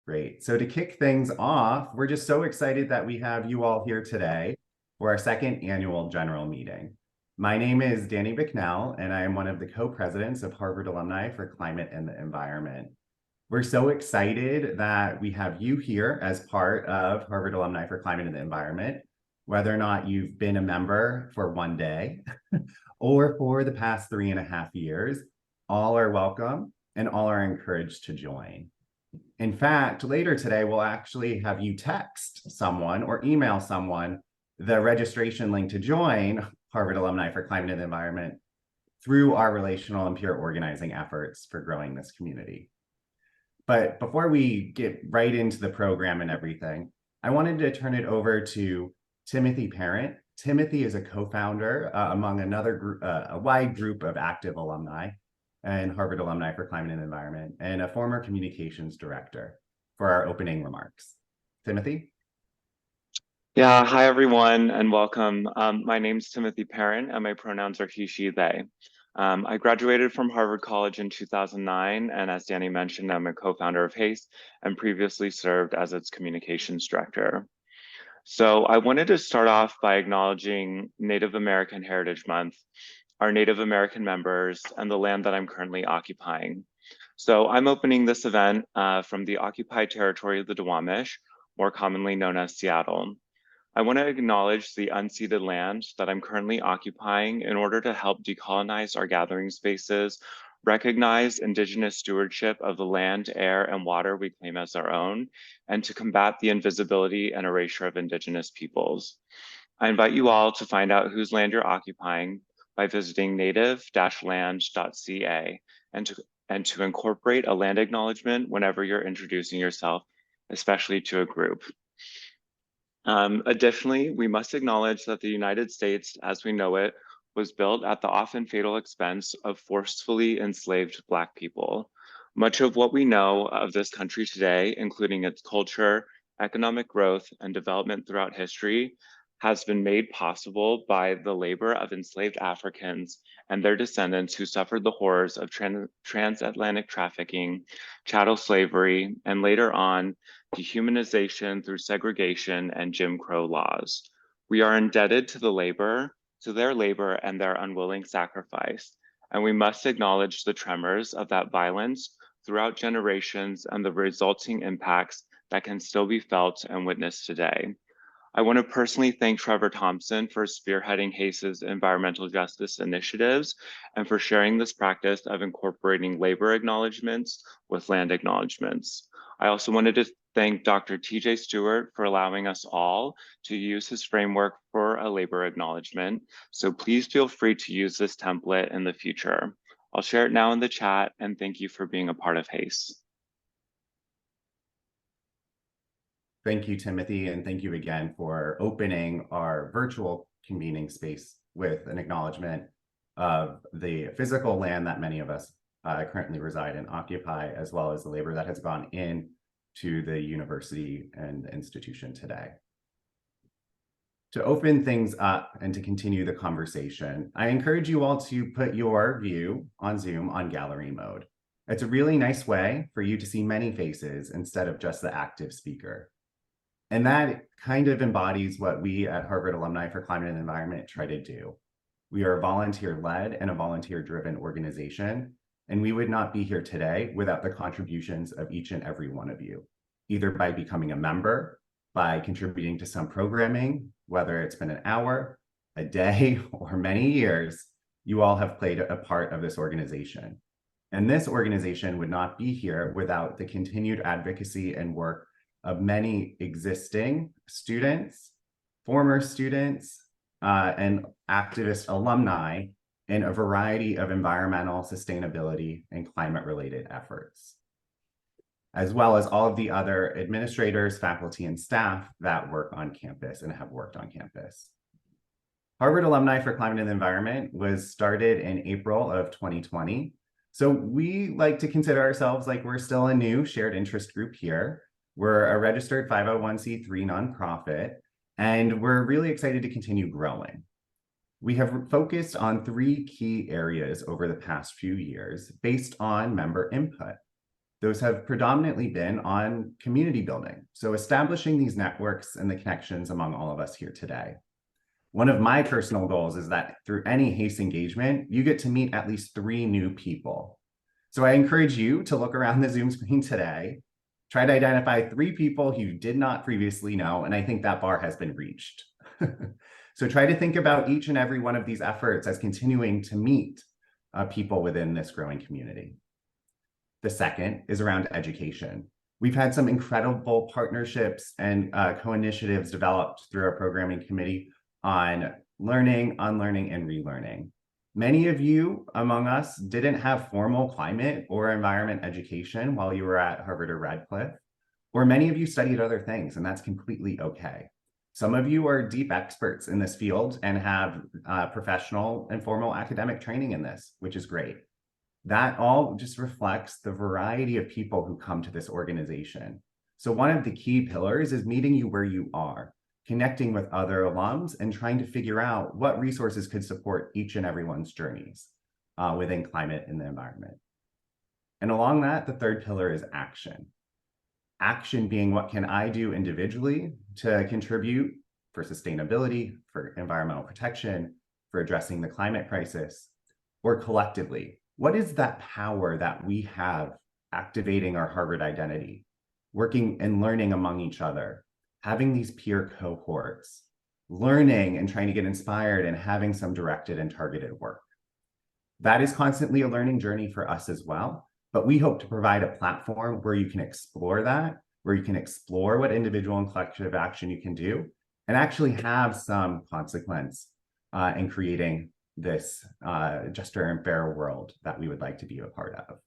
Great. So to kick things off, we're just so excited that we have you all here today for our second annual general meeting. My name is Danny Bicknell, and I am one of the co-presidents of Harvard Alumni for Climate and the Environment. We're so excited that we have you here as part of Harvard Alumni for Climate and the Environment, whether or not you've been a member for one day or for the past 3.5 years. All are welcome and all are encouraged to join. In fact, later today, we'll actually have you text someone or email someone the registration link to join Harvard Alumni for Climate and the Environment through our relational and peer organizing efforts for growing this community. But before we get right into the program and everything, I wanted to turn it over to Timothy Parent. Timothy is a co-founder among another group, a wide group of active alumni and Harvard Alumni for Climate and Environment, and a former communications director for our opening remarks. Timothy? Yeah, hi everyone and welcome. My name's Timothy Parent and my pronouns are he, she, they. I graduated from Harvard College in 2009, and as Danny mentioned, I'm a co-founder of HACE and previously served as its communications director. So I wanted to start off by acknowledging Native American Heritage Month, our Native American members, and the land that I'm currently occupying. So I'm opening this event from the occupied territory of the Duwamish, more commonly known as Seattle. I want to acknowledge the unceded land that I'm currently occupying in order to help decolonize our gathering spaces, recognize Indigenous stewardship of the land, air, and water we claim as our own, and to combat the invisibility and erasure of Indigenous peoples. I invite you all to find out whose land you're occupying by visiting native-land.ca and to incorporate a land acknowledgement whenever you're introducing yourself, especially to a group. Additionally, we must acknowledge that the United States, as we know it, was built at the often fatal expense of forcefully enslaved Black people. Much of what we know of this country today, including its culture, economic growth, and development throughout history, has been made possible by the labor of enslaved Africans and their descendants who suffered the horrors of transatlantic trafficking, chattel slavery, and later on, dehumanization through segregation and Jim Crow laws. We are indebted to their labor and their unwilling sacrifice, and we must acknowledge the tremors of that violence throughout generations and the resulting impacts that can still be felt and witnessed today. I want to personally thank Trevor Thompson for spearheading HACE's environmental justice initiatives and for sharing this practice of incorporating labor acknowledgements with land acknowledgements. I also wanted to thank Dr. TJ Stewart for allowing us all to use his framework for a labor acknowledgement. So please feel free to use this template in the future. I'll share it now in the chat, and thank you for being a part of HACE. Thank you, Timothy, and thank you again for opening our virtual convening space with an acknowledgement of the physical land that many of us currently reside and occupy, as well as the labor that has gone in to the university and institution today. To open things up and to continue the conversation, I encourage you all to put your view on Zoom on gallery mode. It's a really nice way for you to see many faces instead of just the active speaker. And that kind of embodies what we at Harvard Alumni for Climate and Environment try to do. We are a volunteer-led and a volunteer-driven organization, and we would not be here today without the contributions of each and every one of you, either by becoming a member, by contributing to some programming, whether it's been an hour, a day, or many years, you all have played a part of this organization. And this organization would not be here without the continued advocacy and work of many existing students, former students, and activist alumni in a variety of environmental, sustainability, and climate-related efforts, as well as all of the other administrators, faculty, and staff that work on campus and have worked on campus. Harvard Alumni for Climate and Environment was started in April of 2020. So we like to consider ourselves like we're still a new shared interest group here. We're a registered 501c3 nonprofit, and we're really excited to continue growing. We have focused on 3 key areas over the past few years based on member input. those have predominantly been on community building. So establishing these networks and the connections among all of us here today. One of my personal goals is that through any HACE engagement, you get to meet at least 3 new people. So I encourage you to look around the Zoom screen today, try to identify 3 people you did not previously know, and I think that bar has been reached. So try to think about each and every one of these efforts as continuing to meet people within this growing community. The second is around education. We've had some incredible partnerships and co-initiatives developed through our programming committee on learning, unlearning, and relearning. Many of you among us didn't have formal climate or environment education while you were at Harvard or Radcliffe, or many of you studied other things, and that's completely okay. Some of you are deep experts in this field and have professional and formal academic training in this, which is great. That all just reflects the variety of people who come to this organization. So one of the key pillars is meeting you where you are, connecting with other alums and trying to figure out what resources could support each and everyone's journeys within climate and the environment. And along that, the third pillar is action. Action being what can I do individually to contribute for sustainability, for environmental protection, for addressing the climate crisis, or collectively. What is that power that we have activating our Harvard identity, working and learning among each other, having these peer cohorts, learning and trying to get inspired and having some directed and targeted work? That is constantly a learning journey for us as well, but we hope to provide a platform where you can explore that, where you can explore what individual and collective action you can do, and actually have some consequence in creating this juster and fairer world that we would like to be a part of.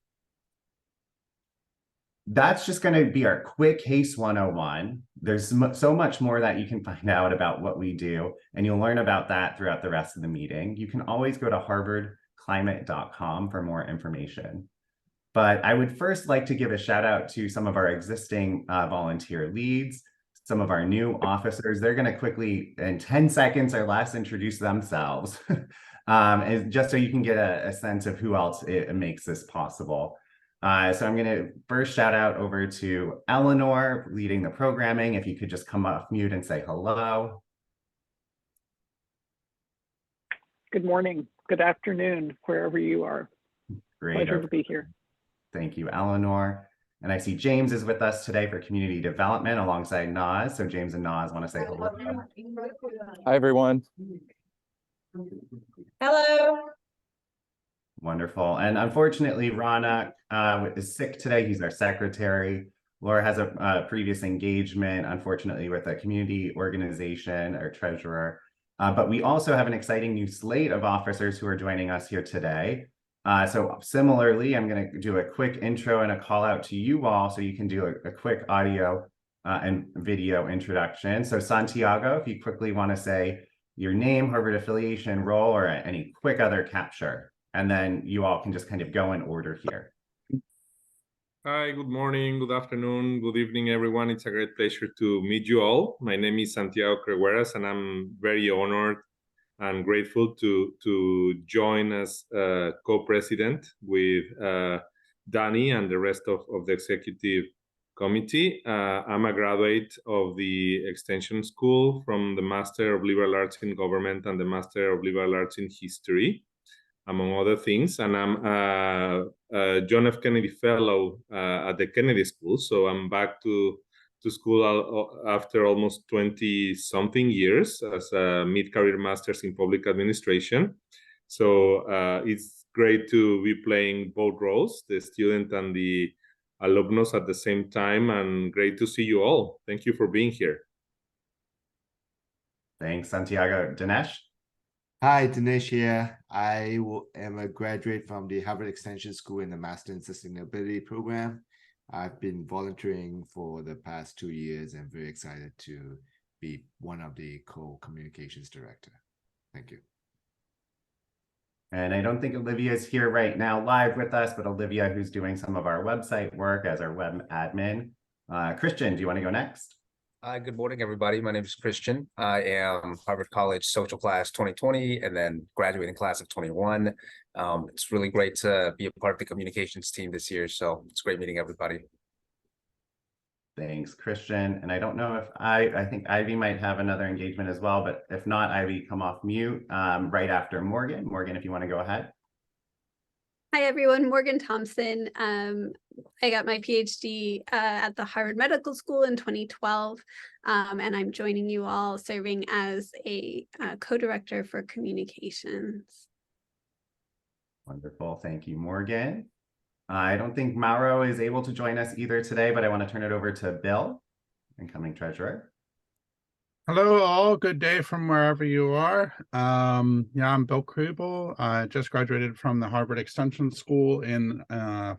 That's just going to be our quick HACE 101. There's so much more that you can find out about what we do, and you'll learn about that throughout the rest of the meeting. You can always go to harvardclimate.com for more information. But I would first like to give a shout out to some of our existing volunteer leads, some of our new officers. They're going to quickly, in 10 seconds or less, introduce themselves, just so you can get a sense of who else makes this possible. So I'm going to first shout out over to Eleanor, leading the programming. If you could just come off mute and say hello. Good morning, good afternoon, wherever you are. Great. Pleasure to be here. Thank you, Eleanor. And I see James is with us today for community development alongside Naz. So James and Naz want to say hello. Hi, everyone. Hello. Wonderful. And unfortunately, Rana is sick today. He's our secretary. Laura has a previous engagement, unfortunately, with a community organization, our treasurer. But we also have an exciting new slate of officers who are joining us here today. So similarly, I'm going to do a quick intro and a call out to you all so you can do a quick audio and video introduction. So Santiago, if you quickly want to say your name, Harvard affiliation, role, or any quick other capture, and then you all can just kind of go in order here. Hi, good morning, good afternoon, good evening, everyone. It's a great pleasure to meet you all. My name is Santiago Cregueras, and I'm very honored and grateful to join as co-president with Danny and the rest of the executive committee. I'm a graduate of the Extension School from the Master of Liberal Arts in Government and the Master of Liberal Arts in History, among other things. And I'm a John F. Kennedy Fellow at the Kennedy School. So I'm back to school after almost 20-something years as a mid-career master's in public administration. So it's great to be playing both roles, the student and the alumnus at the same time, and great to see you all. Thank you for being here. Thanks, Santiago. Dinesh? Hi, Dinesh here. I am a graduate from the Harvard Extension School in the Master in Sustainability program. I've been volunteering for the past 2 years and very excited to be one of the co-communications director. Thank you. And I don't think Olivia is here right now live with us, but Olivia, who's doing some of our website work as our web admin. Christian, do you want to go next? Good morning, everybody. My name is Christian. I am Harvard College Social Class 2020 and then graduating class of 21. It's really great to be a part of the communications team this year. So it's great meeting everybody. Thanks, Christian. And I don't know if I think Ivy might have another engagement as well, but if not, Ivy, come off mute right after Morgan. Morgan, if you want to go ahead. Hi, everyone. Morgan Thompson. I got my PhD at the Harvard Medical School in 2012, and I'm joining you all serving as a co-director for communications. Wonderful. Thank you, Morgan. I don't think Mauro is able to join us either today, but I want to turn it over to Bill, incoming treasurer. Hello all, good day from wherever you are. Yeah, I'm Bill Krubel. I just graduated from the Harvard Extension School in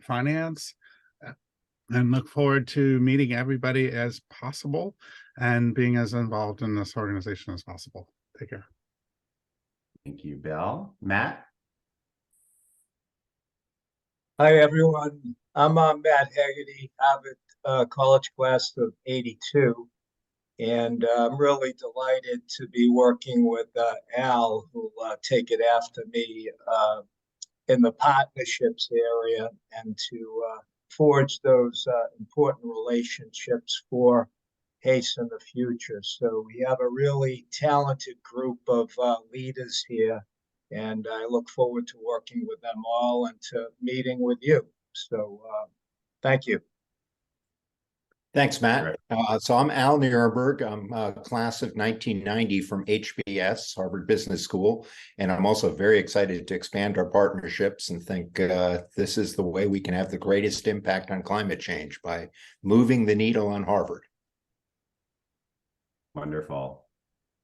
finance and look forward to meeting everybody as possible and being as involved in this organization as possible. Take care. Thank you, Bill. Matt? Hi, everyone. I'm Matt Haggerty, Harvard College class of '82. And I'm really delighted to be working with Al, who will take it after me in the partnerships area and to forge those important relationships for HACE in the future. So we have a really talented group of leaders here, and I look forward to working with them all and to meeting with you. So thank you. Thanks, Matt. So I'm Al Nierenberg. I'm a class of 1990 from HBS, Harvard Business School, and I'm also very excited to expand our partnerships and think this is the way we can have the greatest impact on climate change, by moving the needle on Harvard. Wonderful.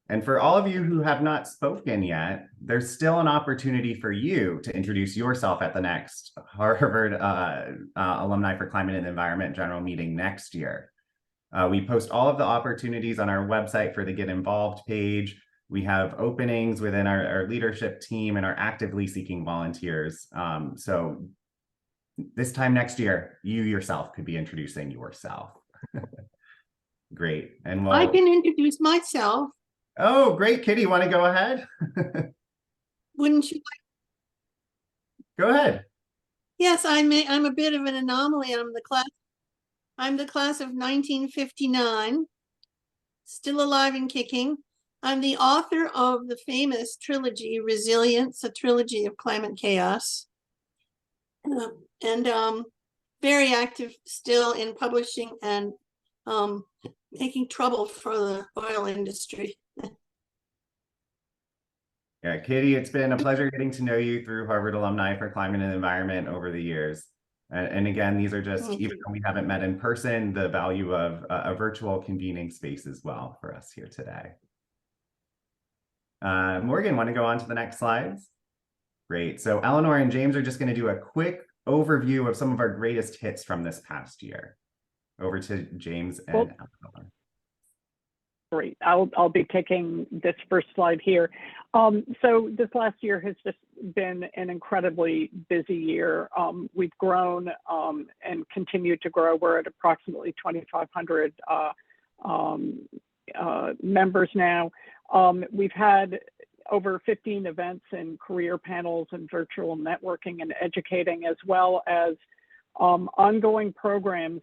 And for all of you who have not spoken yet, there's still an opportunity for you to introduce yourself at the next Harvard Alumni for Climate and the Environment General Meeting next year. We post all of the opportunities on our website for the Get Involved page. We have openings within our leadership team and are actively seeking volunteers. So this time next year, you yourself could be introducing yourself. Great. And I can introduce myself. Oh, great. Kitty, want to go ahead? Wouldn't you? Go ahead. Yes, I'm a bit of an anomaly. I'm the class of 1959, still alive and kicking. I'm the author of the famous trilogy, Resilience, a trilogy of climate chaos. And very active still in publishing and making trouble for the oil industry. Yeah, Katie, it's been a pleasure getting to know you through Harvard Alumni for Climate and Environment over the years. And again, these are just, even though we haven't met in person, the value of a virtual convening space as well for us here today. Morgan, want to go on to the next slides? Great. So Eleanor and James are just going to do a quick overview of some of our greatest hits from this past year. Over to James and Eleanor. Great. I'll be taking this first slide here. So this last year has just been an incredibly busy year. We've grown and continue to grow. We're at approximately 2,500 members now. We've had over 15 events and career panels and virtual networking and educating, as well as ongoing programs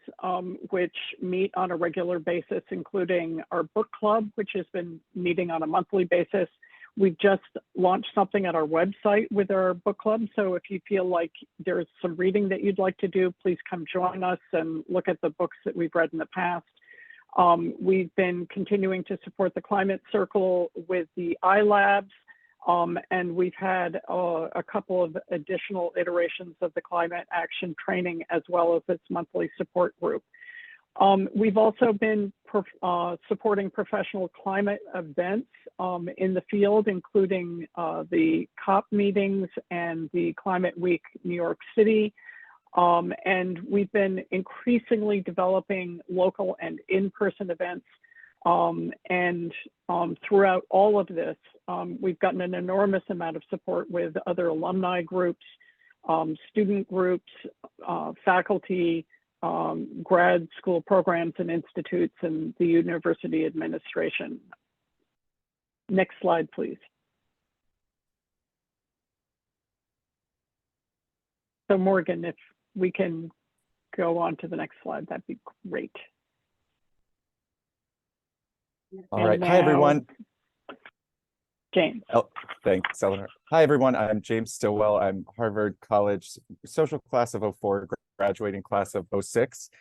which meet on a regular basis, including our book club, which has been meeting on a monthly basis. We've just launched something at our website with our book club. So if you feel like there's some reading that you'd like to do, please come join us and look at the books that we've read in the past. We've been continuing to support the Climate Circle with the iLabs. And we've had a couple of additional iterations of the climate action training, as well as its monthly support group. We've also been supporting professional climate events in the field, including the COP meetings and the Climate Week New York City. And we've been increasingly developing local and in-person events. Throughout all of this, we've gotten an enormous amount of support with other alumni groups, student groups, faculty, grad school programs and institutes and the university administration. Next slide, please. So Morgan, if we can go on to the next slide, that'd be great. All right. Hi, everyone. James. Oh, thanks, Eleanor. Hi, everyone. I'm James Stillwell. I'm Harvard College social class of 04, graduating class of 06.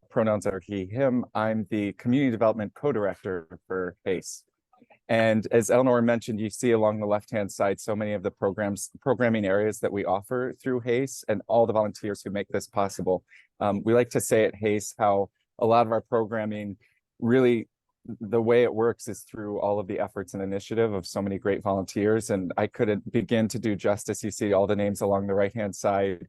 Pronouns are he, him. I'm the community development co-director for HACE. And as Eleanor mentioned, you see along the left-hand side so many of the programming areas that we offer through HACE and all the volunteers who make this possible. We like to say at HACE how a lot of our programming really, the way it works is through all of the efforts and initiative of so many great volunteers. And I couldn't begin to do justice. You see all the names along the right-hand side,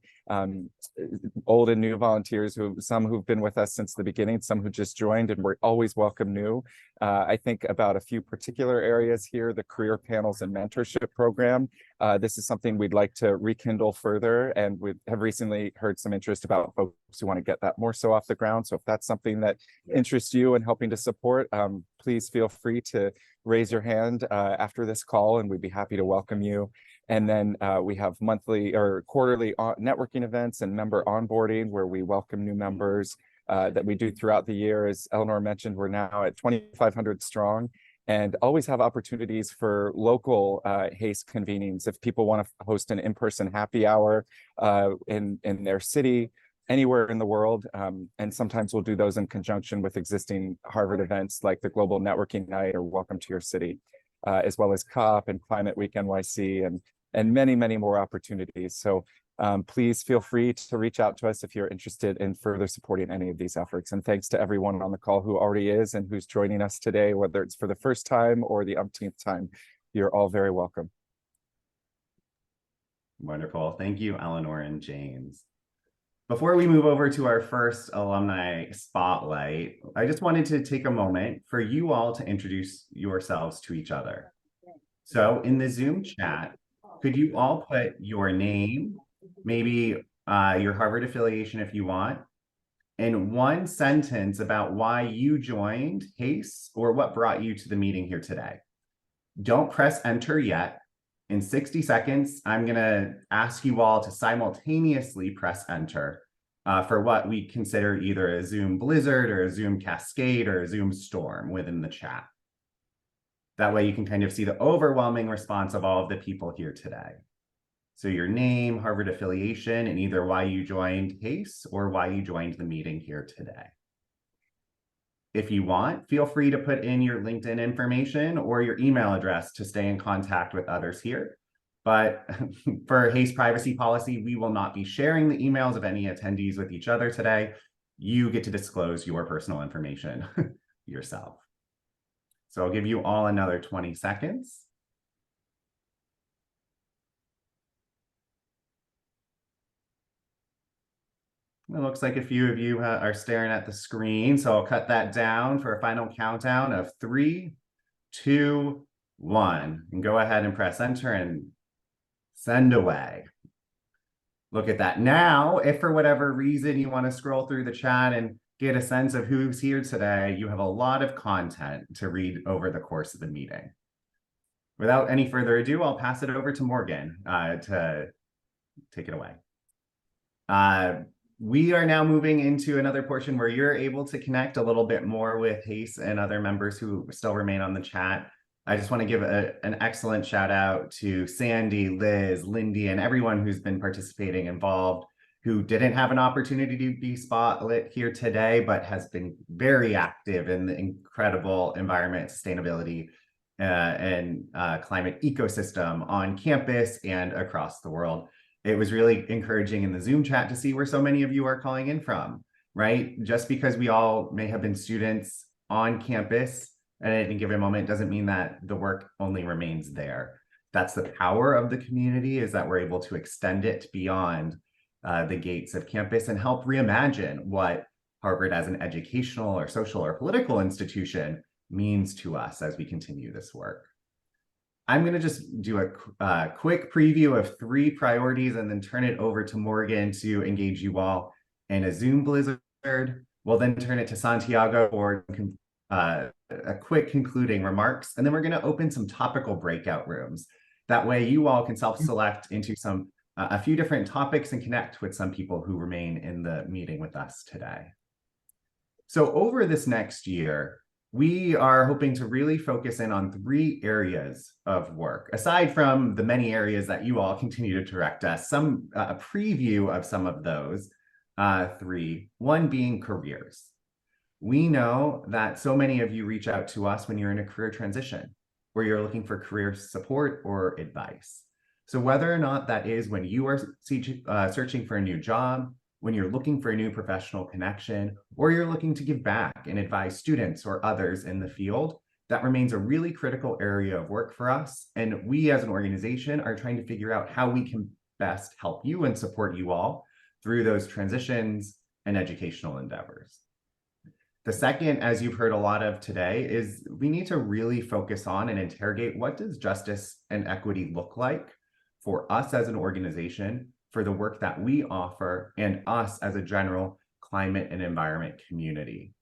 old and new volunteers, some who've been with us since the beginning, some who just joined, and we're always welcome new. I think about a few particular areas here, the career panels and mentorship program. This is something we'd like to rekindle further, and we have recently heard some interest about folks who want to get that more so off the ground. So if that's something that interests you and helping to support, please feel free to raise your hand after this call, and we'd be happy to welcome you. And then we have monthly or quarterly networking events and member onboarding where we welcome new members that we do throughout the year. As Eleanor mentioned, we're now at 2,500 strong, and always have opportunities for local HACE convenings. If people want to host an in-person happy hour in their city, anywhere in the world, and sometimes we'll do those in conjunction with existing Harvard events like the Global Networking Night or Welcome to Your City, as well as COP and Climate Week NYC and many, many more opportunities. So please feel free to reach out to us if you're interested in further supporting any of these efforts. And thanks to everyone on the call who already is and who's joining us today, whether it's for the first time or the umpteenth time. You're all very welcome. Wonderful. Thank you, Eleanor and James. Before we move over to our first alumni spotlight, I just wanted to take a moment for you all to introduce yourselves to each other. So in the Zoom chat, could you all put your name, maybe your Harvard affiliation if you want, and one sentence about why you joined HACE or what brought you to the meeting here today. Don't press enter yet. In 60 seconds, I'm going to ask you all to simultaneously press enter for what we consider either a Zoom blizzard or a Zoom cascade or a Zoom storm within the chat. That way you can kind of see the overwhelming response of all of the people here today. So your name, Harvard affiliation, and either why you joined HACE or why you joined the meeting here today. If you want, feel free to put in your LinkedIn information or your email address to stay in contact with others here. But for HACE privacy policy, we will not be sharing the emails of any attendees with each other today. You get to disclose your personal information yourself. So I'll give you all another 20 seconds. It looks like a few of you are staring at the screen, so I'll cut that down for a final countdown of 3, 2, 1. And go ahead and press enter and send away. Look at that. Now, if for whatever reason you want to scroll through the chat and get a sense of who's here today, you have a lot of content to read over the course of the meeting. Without any further ado, I'll pass it over to Morgan to take it away. We are now moving into another portion where you're able to connect a little bit more with HACE and other members who still remain on the chat. I just want to give an excellent shout out to Sandy, Liz, Lindy, and everyone who's been participating involved, who didn't have an opportunity to be spotlit here today, but has been very active in the incredible environment, sustainability, and climate ecosystem on campus and across the world. It was really encouraging in the Zoom chat to see where so many of you are calling in from, right? Just because we all may have been students on campus at any given moment doesn't mean that the work only remains there. That's the power of the community, is that we're able to extend it beyond the gates of campus and help reimagine what Harvard as an educational or social or political institution means to us as we continue this work. I'm going to just do a quick preview of 3 priorities and then turn it over to Morgan to engage you all in a Zoom blizzard We'll then turn it to Santiago for a quick concluding remarks, and then we're going to open some topical breakout rooms. That way you all can self-select into a few different topics and connect with some people who remain in the meeting with us today. So over this next year, we are hoping to really focus in on 3 areas of work, aside from the many areas that you all continue to direct us, a preview of some of those 3, one being careers. We know that so many of you reach out to us when you're in a career transition, where you're looking for career support or advice. So whether or not that is when you are searching for a new job, when you're looking for a new professional connection, or you're looking to give back and advise students or others in the field, that remains a really critical area of work for us. And we as an organization are trying to figure out how we can best help you and support you all through those transitions and educational endeavors. The second, as you've heard a lot of today, is we need to really focus on and interrogate what does justice and equity look like for us as an organization, for the work that we offer, and us as a general climate and environment community.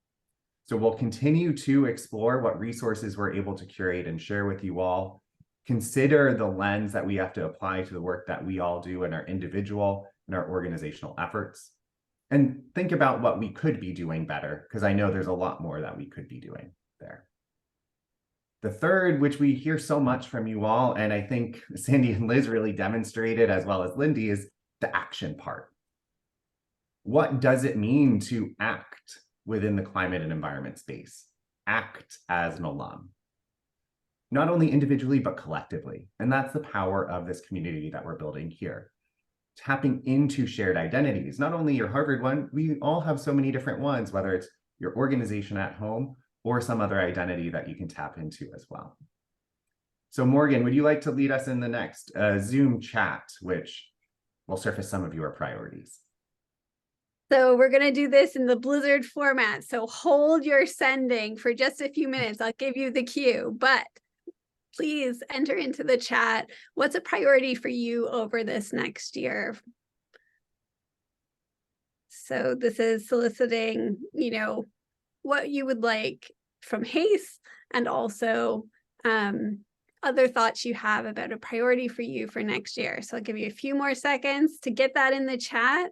So we'll continue to explore what resources we're able to curate and share with you all, consider the lens that we have to apply to the work that we all do in our individual and our organizational efforts, and think about what we could be doing better, because I know there's a lot more that we could be doing there. The third, which we hear so much from you all, and I think Sandy and Liz really demonstrated, as well as Lindy, is the action part. What does it mean to act within the climate and environment space? Act as an alum. Not only individually, but collectively. And that's the power of this community that we're building here. Tapping into shared identities, not only your Harvard one, we all have so many different ones, whether it's your organization at home or some other identity that you can tap into as well. So Morgan, would you like to lead us in the next Zoom chat, which will surface some of your priorities? So we're going to do this in the Blizzard format. So hold your sending for just a few minutes. I'll give you the cue, but please enter into the chat. What's a priority for you over this next year? So this is soliciting, what you would like from HACE, and also other thoughts you have about a priority for you for next year. So I'll give you a few more seconds to get that in the chat,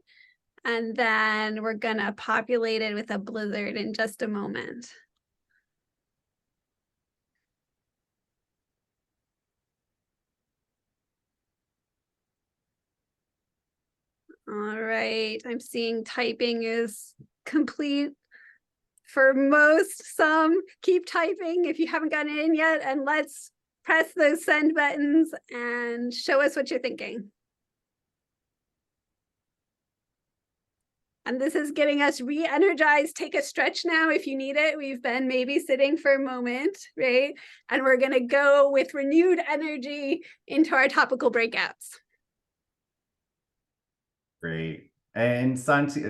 and then we're gonna populate it with a Blizzard in just a moment. All right, I'm seeing typing is complete for most. Some keep typing if you haven't gotten it in yet, and let's press those send buttons and show us what you're thinking. And this is getting us re-energized. Take a stretch now if you need it. We've been maybe sitting for a moment, right? And we're gonna go with renewed energy into our topical breakouts. Great. And Santi,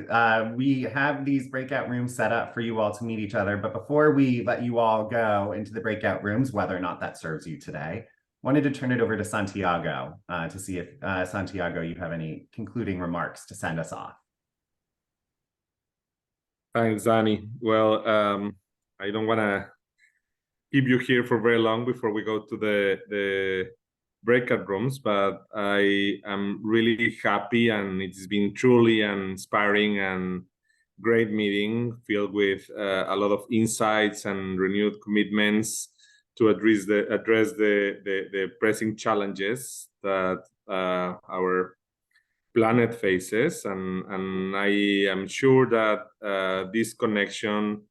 we have these breakout rooms set up for you all to meet each other. But before we let you all go into the breakout rooms, whether or not that serves you today, wanted to turn it over to Santiago to see if, Santiago, you have any concluding remarks to send us off. Thanks, Danny. Well, I don't want to keep you here for very long before we go to the breakout rooms, but I am really happy, and it's been truly an inspiring and great meeting filled with a lot of insights and renewed commitments to address the pressing challenges that our planet faces. And I am sure that this connection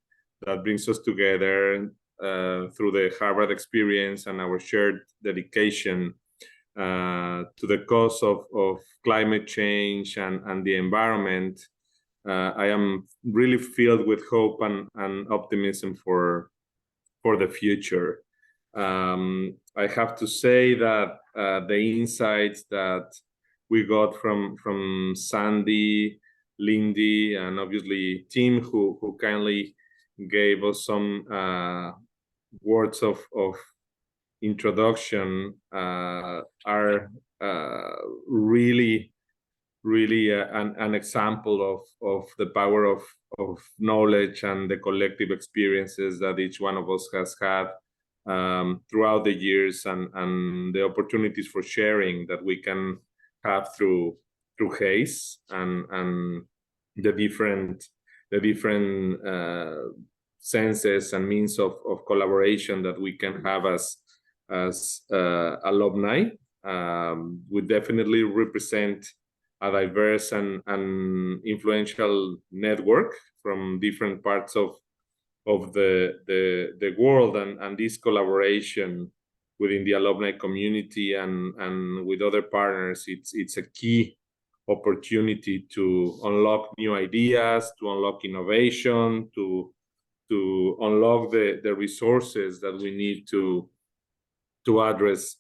that brings us together through the Harvard experience and our shared dedication to the cause of climate change and the environment, I am really filled with hope and optimism for the future. I have to say that the insights that we got from Sandy, Lindy, and obviously Tim, who kindly gave us some words of introduction, are really really an example of the power of knowledge and the collective experiences that each one of us has had throughout the years, and the opportunities for sharing that we can have through HACE and the different senses and means of collaboration that we can have as alumni. We definitely represent a diverse and influential network from different parts of the world, and this collaboration within the alumni community and with other partners, it's a key opportunity to unlock new ideas, to unlock innovation, to unlock the resources that we need to address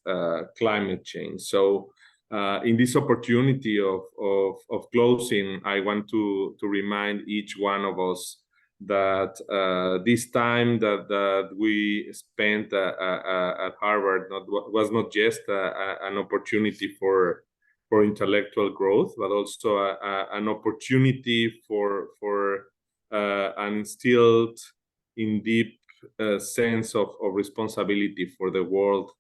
climate change. So in this opportunity of closing, I want to remind each one of us that this time that we spent at Harvard was not just an opportunity for intellectual growth, but also an opportunity for an instilled in deep sense of responsibility for the world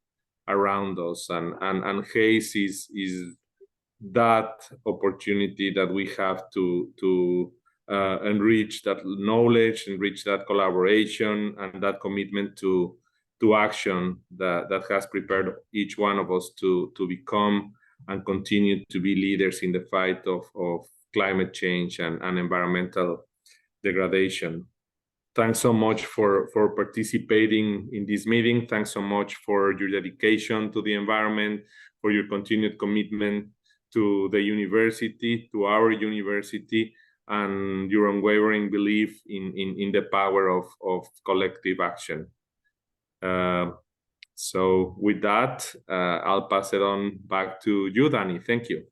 around us, and HACE is that opportunity that we have to enrich that knowledge, enrich that collaboration, and that commitment to action that has prepared each one of us to become and continue to be leaders in the fight of climate change and environmental degradation. Thanks so much for participating in this meeting. Thanks so much for your dedication to the environment, for your continued commitment to the university, to our university, and your unwavering belief in the power of collective action. So with that, I'll pass it on back to you, Danny. Thank you.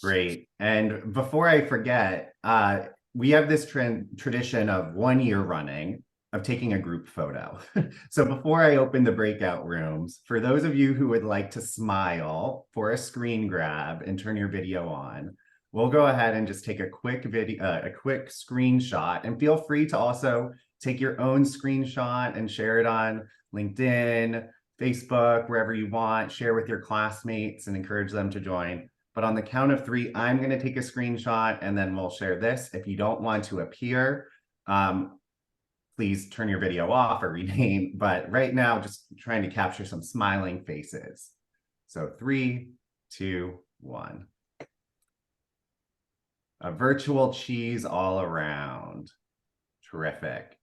Great. And before I forget, we have this tradition of 1 year running of taking a group photo. So before I open the breakout rooms, for those of you who would like to smile for a screen grab and turn your video on, we'll go ahead and just take a quick screenshot, and feel free to also take your own screenshot and share it on LinkedIn, Facebook, wherever you want. Share with your classmates and encourage them to join. But on the count of 3, I'm going to take a screenshot and then we'll share this. If you don't want to appear, please turn your video off or rename. But right now, just trying to capture some smiling faces. So 3, 2, 1. A virtual cheese all around. Terrific.